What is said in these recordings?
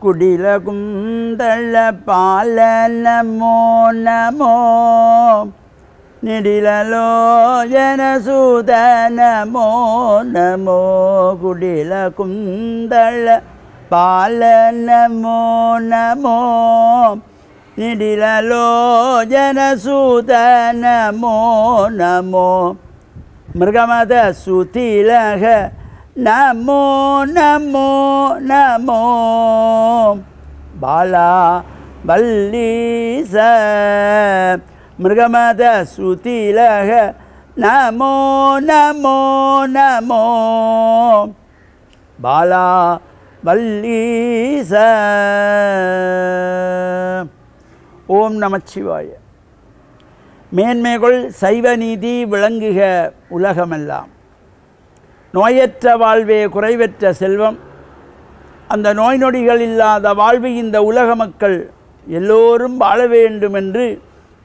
குடில குந்தள பால நமோ நமோ நிடிலலோஜன சூத நமோ நமோ குடில குந்தள பால நமோ நமோ நிடிலலோஜன சூத நமோ நமோ மிருகமத சுதிலக நமோ நமோ நமோ பாலா வல்லீச மிருகமத சுதிலக நமோ நமோ நமோ பாலா வல்லீச. ஓம் நமச்சிவாய. மேன்மைகள் சைவ நீதி விளங்குக உலகமெல்லாம். நோயற்ற வாழ்வே குறைவற்ற செல்வம். அந்த நோய் நொடிகள் இல்லாத வாழ்வு இந்த உலக மக்கள் எல்லோரும் வாழ வேண்டும் என்று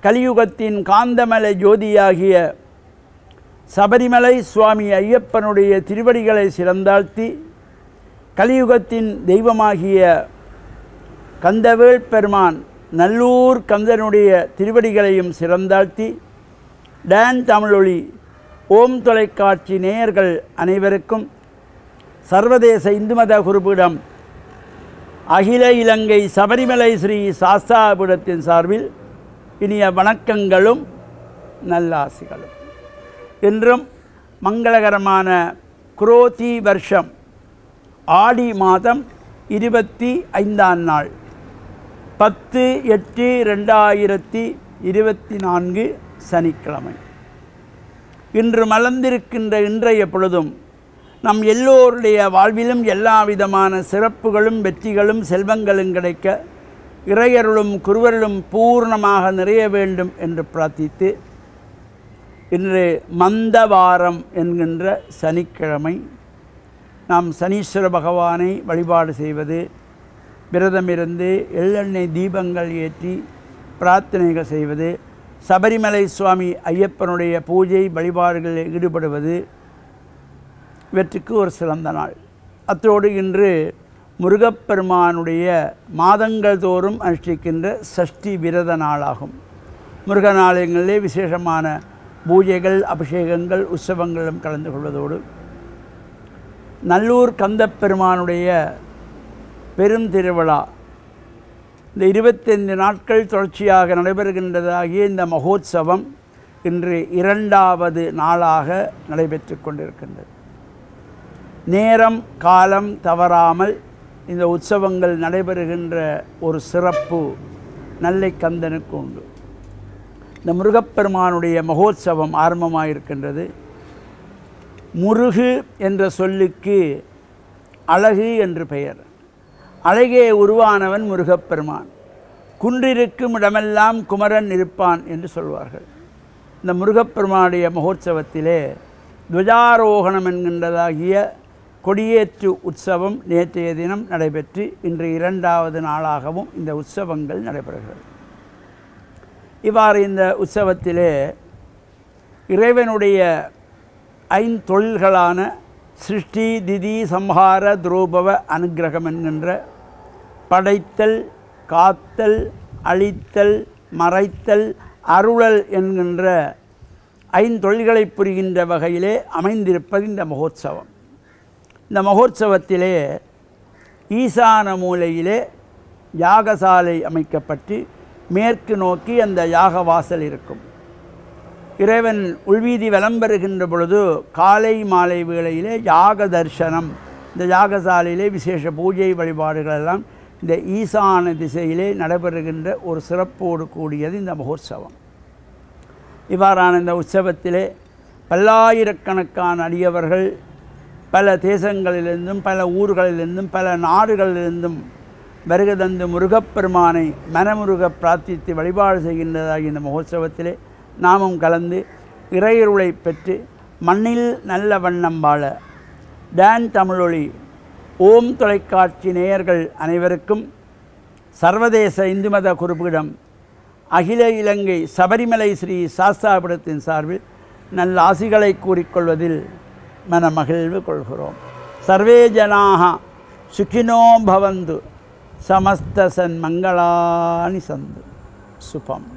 கலியுகத்தின் காந்தமலை ஜோதியாகிய சபரிமலை சுவாமி ஐயப்பனுடைய திருவடிகளை சிறந்தாழ்த்தி, கலியுகத்தின் தெய்வமாகிய கந்தவேள் பெருமான் நல்லூர் கந்தனுடைய திருவடிகளையும் சிறந்தாழ்த்தி, டான் தமிழொலி ஓம் தொலைக்காட்சி நேயர்கள் அனைவருக்கும் சர்வதேச இந்து மத குருபீடம் அகில இலங்கை சபரிமலை ஸ்ரீ சாஸ்தாபீடத்தின் சார்பில் இனிய வணக்கங்களும் நல்லாசிகளும். இன்றும் மங்களகரமான குரோதி வருஷம் ஆடி மாதம் 25ஆம் நாள் 10/8/2024 சனிக்கிழமை. இன்று மலர்ந்திருக்கின்ற இன்றைய பொழுதும் நம் எல்லோருடைய வாழ்விலும் எல்லா விதமான சிறப்புகளும் வெற்றிகளும் செல்வங்களும் கிடைக்க, இறையருளும் குருவருளும் பூர்ணமாக நிறைய வேண்டும் என்று பிரார்த்தித்து, இன்று மந்தவாரம் என்கின்ற சனிக்கிழமை நாம் சனீஸ்வர பகவானை வழிபாடு செய்வது, விரதமிருந்து எள்ளெண்ணெய் தீபங்கள் ஏற்றி பிரார்த்தனைகள் செய்வது, சபரிமலை சுவாமி ஐயப்பனுடைய பூஜை வழிபாடுகளில் ஈடுபடுவது இவற்றுக்கு ஒரு சிறந்த நாள். அத்தோடு இன்று முருகப்பெருமானுடைய மாதங்கள் தோறும் அனுஷ்டிக்கின்ற சஷ்டி விரத நாளாகும். முருகன் ஆலயங்களிலே விசேஷமான பூஜைகள், அபிஷேகங்கள், உற்சவங்களும் கலந்து கொள்வதோடு நல்லூர் கந்தப்பெருமானுடைய பெரும் திருவிழா இந்த 25 நாட்கள் தொடர்ச்சியாக நடைபெறுகின்றதாகிய இந்த மகோத்சவம் இன்று 2வது நாளாக நடைபெற்று கொண்டிருக்கின்றது. நேரம் காலம் தவறாமல் இந்த உற்சவங்கள் நடைபெறுகின்ற ஒரு சிறப்பு நல்லை கந்தனுக்கு உண்டு. இந்த முருகப்பெருமானுடைய மகோத்சவம் ஆரம்பமாயிருக்கின்றது. முருகு என்ற சொல்லுக்கு அழகு என்று பெயர். அழகே உருவானவன் முருகப்பெருமான். குன்றிருக்கும் இடமெல்லாம் குமரன் இருப்பான் என்று சொல்வார்கள். இந்த முருகப்பெருமானுடைய மகோத்சவத்திலே துவஜாரோகணம் என்கின்றதாகிய கொடியேற்று உற்சவம் நேற்றைய தினம் நடைபெற்று இன்று 2வது நாளாகவும் இந்த உற்சவங்கள் நடைபெறுகிறது. இவ்வாறு இந்த உற்சவத்திலே இறைவனுடைய 5 தொழில்களான சிருஷ்டி, திதி, சம்ஹார, துரோபவ, அனுக்கிரகம் என்கின்ற படைத்தல், காத்தல், அழித்தல், மறைத்தல், அருளல் என்கின்ற 5 தொழில்களை புரிகின்ற வகையிலே அமைந்திருப்பது இந்த மகோத்சவம். இந்த மகோத்சவத்திலே ஈசான மூலையிலே யாகசாலை அமைக்கப்பட்டு மேற்கு நோக்கி அந்த யாகவாசல் இருக்கும். இறைவன் உள்வீதி வலம் பெறுகின்ற பொழுது காலை மாலை வேளையிலே யாக தரிசனம். இந்த யாகசாலையிலே விசேஷ பூஜை வழிபாடுகள் எல்லாம் இந்த ஈசான திசையிலே நடைபெறுகின்ற ஒரு சிறப்போடு கூடியது இந்த மகோத்சவம். இவ்வாறான இந்த உற்சவத்திலே பல்லாயிரக்கணக்கான அடியவர்கள் பல தேசங்களிலிருந்தும் பல ஊர்களிலிருந்தும் பல நாடுகளிலிருந்தும் வருகை தந்து முருகப்பெருமானை மனமுருக பிரார்த்தித்து வழிபாடு செய்கின்றதாகிய இந்த மகோத்சவத்திலே நாமும் கலந்து இறையருளை பெற்று மண்ணில் நல்ல வண்ணம் வாழ டான் தமிழொலி ஓம் தொலைக்காட்சி நேயர்கள் அனைவருக்கும் சர்வதேச இந்து மத குருபீடம் அகில இலங்கை சபரிமலை ஸ்ரீ சாஸ்தாபீடத்தின் சார்பில் நல்ல ஆசிகளை கூறிக்கொள்வதில் மனமகிழ்வு கொள்கிறோம். சர்வே ஜனாக சுகினோ பவந்து समस्त सन्मंगलानि सन्तु शुभम्।